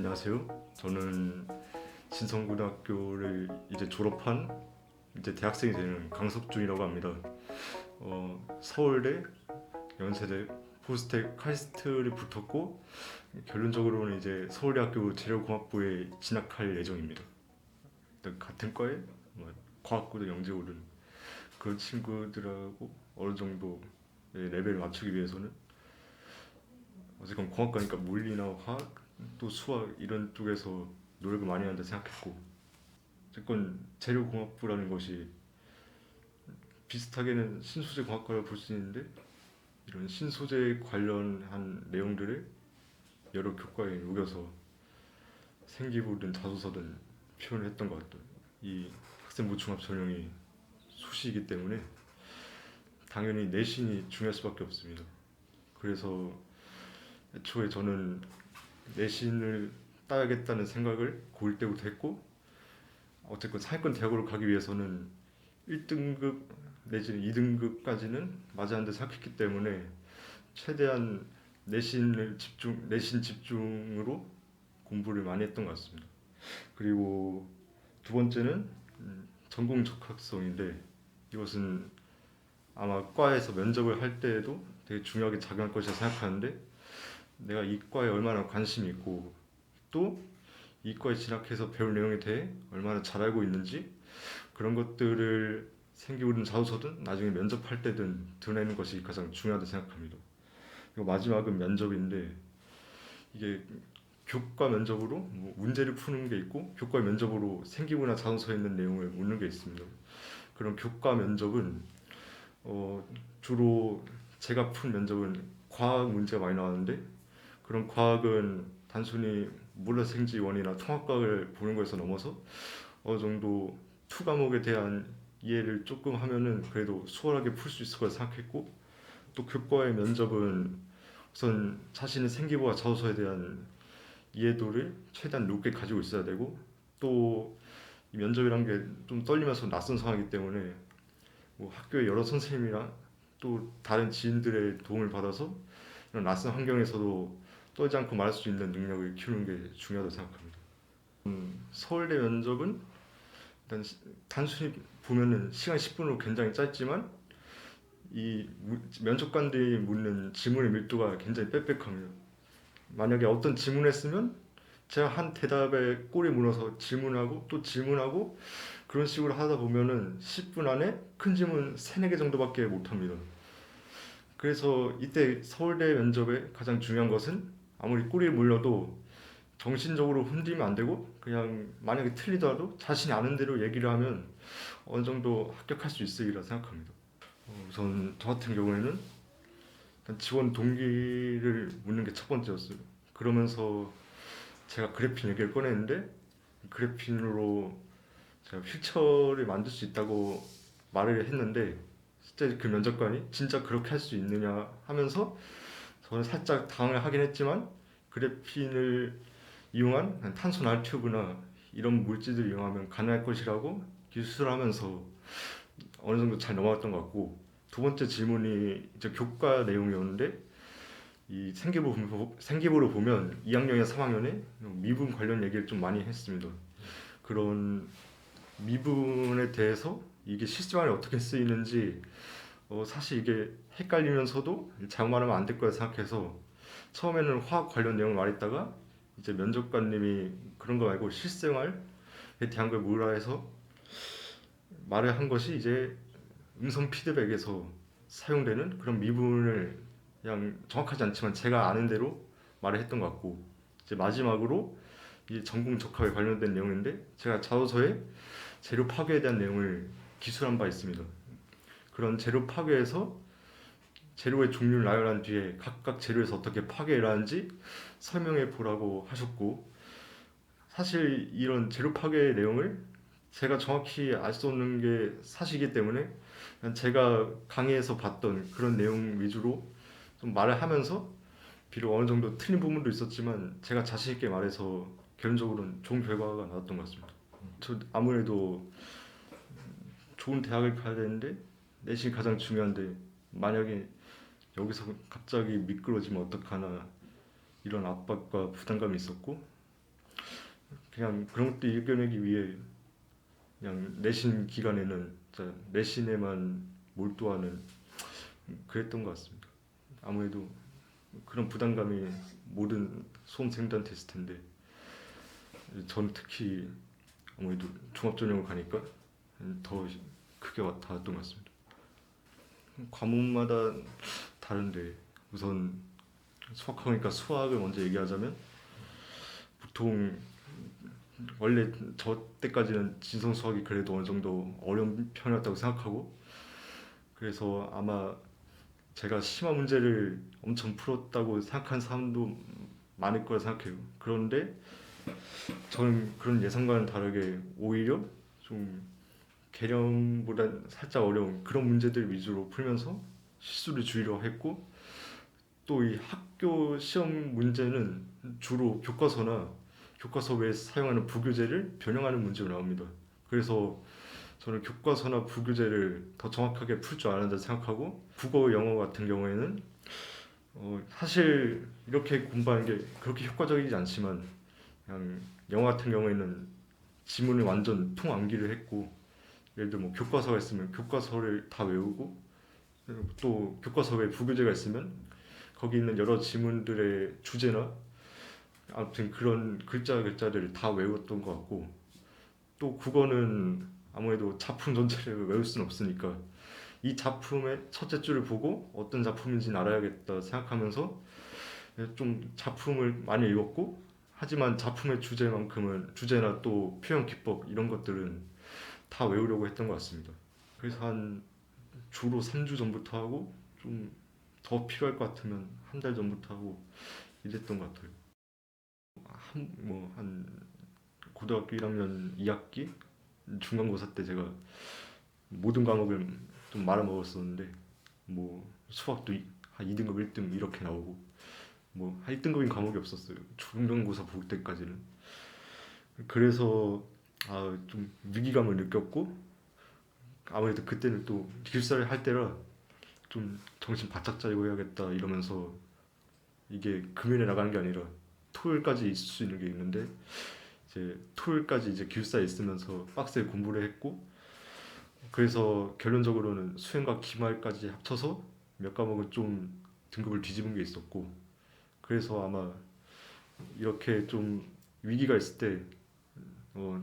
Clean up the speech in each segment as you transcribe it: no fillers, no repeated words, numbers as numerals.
안녕하세요. 저는 신성고등학교를 이제 졸업한 이제 대학생이 되는 강석준이라고 합니다. 서울대, 연세대, 포스텍, 카이스트를 붙었고 결론적으로는 이제 서울대학교 재료공학부에 진학할 예정입니다. 일단 같은 과에 과학고도 영재 오른 그런 친구들하고 어느 정도 레벨을 맞추기 위해서는 어쨌건 공학과니까 물리나 화학 또 수학 이런 쪽에서 노력을 많이 한다 생각했고 어쨌건 재료공학부라는 것이 비슷하게는 신소재 공학과라고 볼 수 있는데 이런 신소재 관련한 내용들을 여러 교과에 녹여서 생기부든 자소서든 표현을 했던 것 같아요. 이 학생부 종합 전형이 수시이기 때문에 당연히 내신이 중요할 수밖에 없습니다. 그래서 애초에 저는 내신을 따야겠다는 생각을 고1 때부터 했고 어쨌건 상위권 대학으로 가기 위해서는 1등급 내지는 2등급까지는 맞아야 한다 생각했기 때문에 최대한 내신 집중으로 공부를 많이 했던 것 같습니다. 그리고 두 번째는 전공 적합성인데 이것은 아마 과에서 면접을 할 때에도 되게 중요하게 작용할 것이라 생각하는데 내가 이 과에 얼마나 관심이 있고 또 이 과에 진학해서 배울 내용에 대해 얼마나 잘 알고 있는지 그런 것들을 생기부든 자소서든 나중에 면접할 때든 드러내는 것이 가장 중요하다고 생각합니다. 그리고 마지막은 면접인데 이게 교과 면접으로 문제를 푸는 게 있고 교과 면접으로 생기부나 자소서에 있는 내용을 묻는 게 있습니다. 그런 교과 면접은 주로 제가 푼 면접은 과학 문제가 많이 나왔는데 그런 과학은 단순히 물리생지원이나 통합과학을 보는 것에서 넘어서 어느 정도 투 과목에 대한 이해를 조금 하면은 그래도 수월하게 풀 수 있을 거라 생각했고 또 교과의 면접은 우선 자신의 생기부와 자소서에 대한 이해도를 최대한 높게 가지고 있어야 되고 또 이 면접이란 게 좀 떨리면서 낯선 상황이기 때문에 학교의 여러 선생님이랑 또 다른 지인들의 도움을 받아서 이런 낯선 환경에서도 떨지 않고 말할 수 있는 능력을 키우는 게 중요하다고 생각합니다. 서울대 면접은 일단 단순히 보면은 시간 10분으로 굉장히 짧지만 이 면접관들이 묻는 질문의 밀도가 굉장히 빽빽합니다. 만약에 어떤 질문을 했으면 제가 한 대답에 꼬리 물어서 질문하고 또 질문하고 그런 식으로 하다 보면은 10분 안에 큰 질문 3, 4개 정도밖에 못 합니다. 그래서 이때 서울대 면접의 가장 중요한 것은 아무리 꼬리를 물려도 정신적으로 흔들리면 안 되고 그냥 만약에 틀리더라도 자신이 아는 대로 얘기를 하면 어느 정도 합격할 수 있으리라 생각합니다. 우선 저 같은 경우에는 일단 지원 동기를 묻는 게 첫 번째였어요. 그러면서 제가 그래핀 얘기를 꺼냈는데 그래핀으로 제가 휠체어를 만들 수 있다고 말을 했는데 실제 그 면접관이 진짜 그렇게 할 수 있느냐 하면서 저는 살짝 당황을 하긴 했지만 그래핀을 이용한 탄소 나노튜브나 이런 물질들을 이용하면 가능할 것이라고 기술을 하면서 어느 정도 잘 넘어갔던 것 같고 두 번째 질문이 이제 교과 내용이었는데 이 생기부로 보면 2학년이나 3학년에 미분 관련 얘기를 좀 많이 했습니다. 그런 미분에 대해서 이게 실생활에 어떻게 쓰이는지 사실 이게 헷갈리면서도 잘못 말하면 안 될 거라 생각해서 처음에는 화학 관련 내용을 말했다가 이제 면접관님이 그런 거 말고 실생활에 대한 걸 물으라 해서 말을 한 것이 이제 음성 피드백에서 사용되는 그런 미분을 그냥 정확하지 않지만 제가 아는 대로 말을 했던 것 같고 이제 마지막으로 이 전공 적합에 관련된 내용인데 제가 자소서에 재료 파괴에 대한 내용을 기술한 바 있습니다. 그런 재료 파괴에서 재료의 종류를 나열한 뒤에 각각 재료에서 어떻게 파괴를 하는지 설명해 보라고 하셨고 사실 이런 재료 파괴의 내용을 제가 정확히 알 수 없는 게 사실이기 때문에 그냥 제가 강의에서 봤던 그런 내용 위주로 좀 말을 하면서 비록 어느 정도 틀린 부분도 있었지만 제가 자신 있게 말해서 결론적으로는 좋은 결과가 나왔던 것 같습니다. 저 아무래도 좋은 대학을 가야 되는데 내신이 가장 중요한데 만약에 여기서 갑자기 미끄러지면 어떡하나 이런 압박과 부담감이 있었고 그냥 그런 것도 이겨내기 위해 그냥 내신 기간에는 진짜 내신에만 몰두하는 그랬던 것 같습니다. 아무래도 그런 부담감이 모든 수험생들한테 있을 텐데 저는 특히 아무래도 종합전형을 가니까 더 크게 닿았던 것 같습니다. 과목마다 다른데 우선 수학하니까 수학을 먼저 얘기하자면 보통 원래 저 때까지는 진성 수학이 그래도 어느 정도 어려운 편이었다고 생각하고 그래서 아마 제가 심화 문제를 엄청 풀었다고 생각하는 사람도 많을 거라 생각해요. 그런데 저는 그런 예상과는 다르게 오히려 좀 개념보다 살짝 어려운 그런 문제들 위주로 풀면서 실수를 줄이려 했고 또 이 학교 시험 문제는 주로 교과서 외에 사용하는 부교재를 변형하는 문제로 나옵니다. 그래서 저는 교과서나 부교재를 더 정확하게 풀 줄 알아야 생각하고 국어, 영어 같은 경우에는 사실 이렇게 공부하는 게 그렇게 효과적이지 않지만 그냥 영어 같은 경우에는 지문을 완전 통암기를 했고 예를 들어 뭐 교과서가 있으면 교과서를 다 외우고 그리고 또 교과서 외에 부교재가 있으면 거기 있는 여러 지문들의 주제나 아무튼 그런 글자들을 다 외웠던 것 같고 또 국어는 아무래도 작품 전체를 외울 수는 없으니까 이 작품의 첫째 줄을 보고 어떤 작품인지는 알아야겠다 생각하면서 좀 작품을 많이 읽었고 하지만 작품의 주제만큼은 주제나 또 표현 기법 이런 것들은 다 외우려고 했던 것 같습니다. 그래서 한 주로 3주 전부터 하고 좀 더 필요할 것 같으면 한 달 전부터 하고 이랬던 것 같아요. 한 고등학교 1학년 2학기 중간고사 때 제가 모든 과목을 좀 말아먹었었는데 뭐 수학도 한 2등급 1등 이렇게 나오고 뭐 1등급인 과목이 없었어요. 중간고사 볼 때까지는. 그래서 좀 위기감을 느꼈고 아무래도 그때는 또 기숙사를 할 때라 좀 정신 바짝 차리고 해야겠다 이러면서 이게 금요일에 나가는 게 아니라 토요일까지 있을 수 있는 게 있는데 이제 토요일까지 이제 기숙사에 있으면서 빡세게 공부를 했고 그래서 결론적으로는 수행과 기말까지 합쳐서 몇 과목은 좀 등급을 뒤집은 게 있었고 그래서 아마 이렇게 좀 위기가 있을 때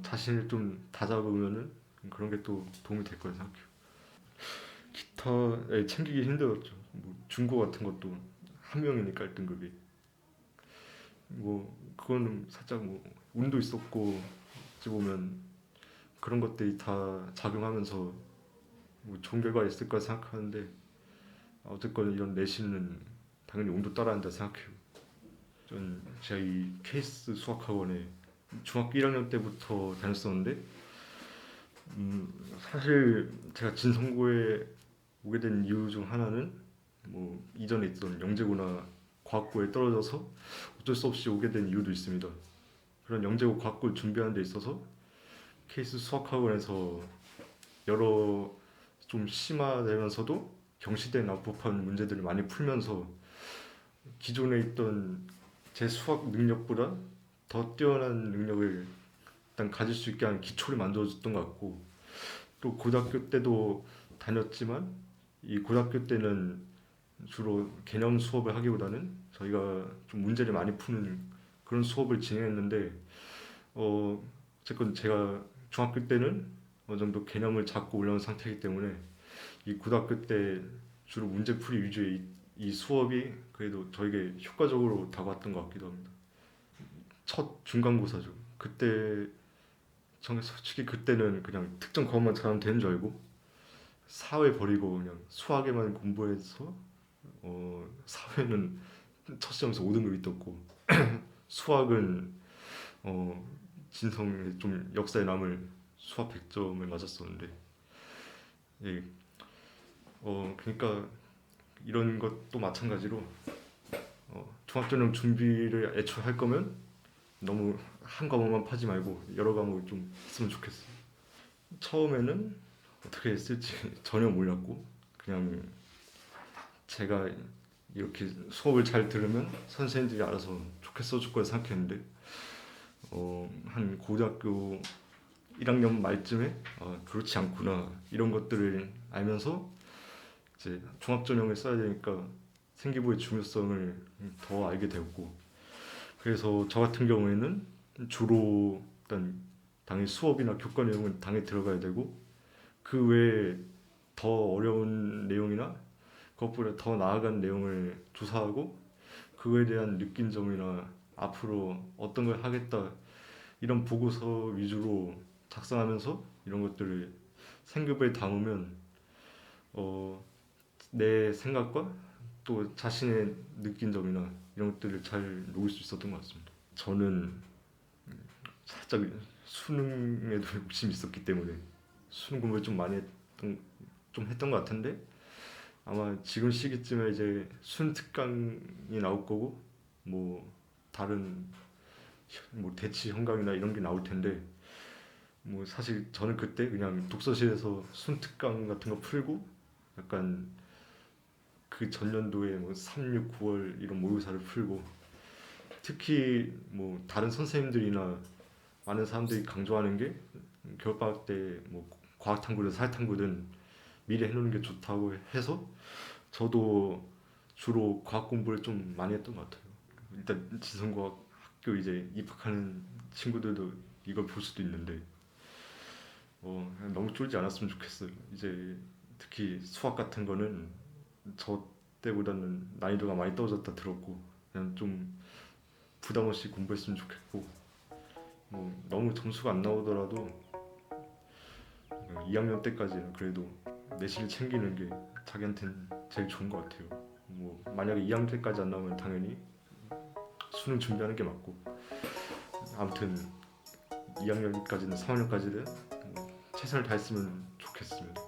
자신을 좀 다잡으면은 그런 게 또 도움이 될 거라 생각해요. 기타에 챙기기 힘들었죠. 뭐 중고 같은 것도 한 명이니까 1등급이 뭐 그거는 살짝 뭐 운도 있었고 어찌 보면 그런 것들이 다 작용하면서 뭐 좋은 결과가 있을 거라 생각하는데 어쨌건 이런 내신은 당연히 운도 따라야 한다 생각해요. 전 제가 이 케이스 수학학원에 중학교 1학년 때부터 다녔었는데 사실 제가 진성고에 오게 된 이유 중 하나는 뭐 이전에 있던 영재고나 과학고에 떨어져서 어쩔 수 없이 오게 된 이유도 있습니다. 그런 영재고 과학고를 준비하는 데 있어서 케이스 수학학원에서 여러 좀 심화되면서도 경시대 납법한 문제들을 많이 풀면서 기존에 있던 제 수학 능력보다 더 뛰어난 능력을 일단 가질 수 있게 하는 기초를 만들어줬던 것 같고 또 고등학교 때도 다녔지만 이 고등학교 때는 주로 개념 수업을 하기보다는 저희가 좀 문제를 많이 푸는 그런 수업을 진행했는데 어쨌건 제가 중학교 때는 어느 정도 개념을 잡고 올라온 상태이기 때문에 이 고등학교 때 주로 문제풀이 위주의 이 수업이 그래도 저에게 효과적으로 다가왔던 것 같기도 합니다. 첫 중간고사죠. 그때 저는 솔직히 그때는 그냥 특정 과목만 잘하면 되는 줄 알고 사회 버리고 그냥 수학에만 공부해서 사회는 첫 시험에서 5등급이 떴고 수학은 어, 진성의 좀 역사에 남을 수학 100점을 맞았었는데 예, 그러니까 이런 것도 마찬가지로 종합전형 준비를 애초에 할 거면 너무 한 과목만 파지 말고 여러 과목을 좀 했으면 좋겠어요. 처음에는 어떻게 했을지 전혀 몰랐고 그냥 제가 이렇게 수업을 잘 들으면 선생님들이 알아서 좋게 써줄 거라 생각했는데 한 고등학교 1학년 말쯤에 그렇지 않구나 이런 것들을 알면서 이제 종합전형을 써야 되니까 생기부의 중요성을 더 알게 되었고, 그래서 저 같은 경우에는 주로 일단 당연히 수업이나 교과 내용은 당연히 들어가야 되고, 그 외에 더 어려운 내용이나 그것보다 더 나아간 내용을 조사하고 그거에 대한 느낀 점이나 앞으로 어떤 걸 하겠다 이런 보고서 위주로 작성하면서 이런 것들을 생급에 담으면 내 생각과 또 자신의 느낀 점이나 이런 것들을 잘 녹일 수 있었던 것 같습니다. 저는 살짝 수능에도 욕심이 있었기 때문에 수능 공부를 좀 했던 것 같은데, 아마 지금 시기쯤에 이제 수능 특강이 나올 거고 뭐 다른 뭐 대치 현강이나 이런 게 나올 텐데, 뭐 사실 저는 그때 그냥 독서실에서 수능 특강 같은 거 풀고 약간 그 전년도에 뭐 3, 6, 9월 이런 모의고사를 풀고, 특히 뭐 다른 선생님들이나 많은 사람들이 강조하는 게 겨울방학 때 뭐 과학탐구든 사회탐구든 미리 해놓는 게 좋다고 해서 저도 주로 과학 공부를 좀 많이 했던 것 같아요. 일단 지성과학 학교 이제 입학하는 친구들도 이걸 볼 수도 있는데 너무 쫄지 않았으면 좋겠어요. 이제 특히 수학 같은 거는 저 때보다는 난이도가 많이 떨어졌다 들었고, 그냥 좀 부담 없이 공부했으면 좋겠고, 뭐 너무 점수가 안 나오더라도 2학년 때까지는 그래도 내신을 챙기는 게 자기한테는 제일 좋은 것 같아요. 뭐 만약에 2학년 때까지 안 나오면 당연히 수능 준비하는 게 맞고, 아무튼 2학년까지는 3학년까지는 최선을 다했으면 좋겠습니다.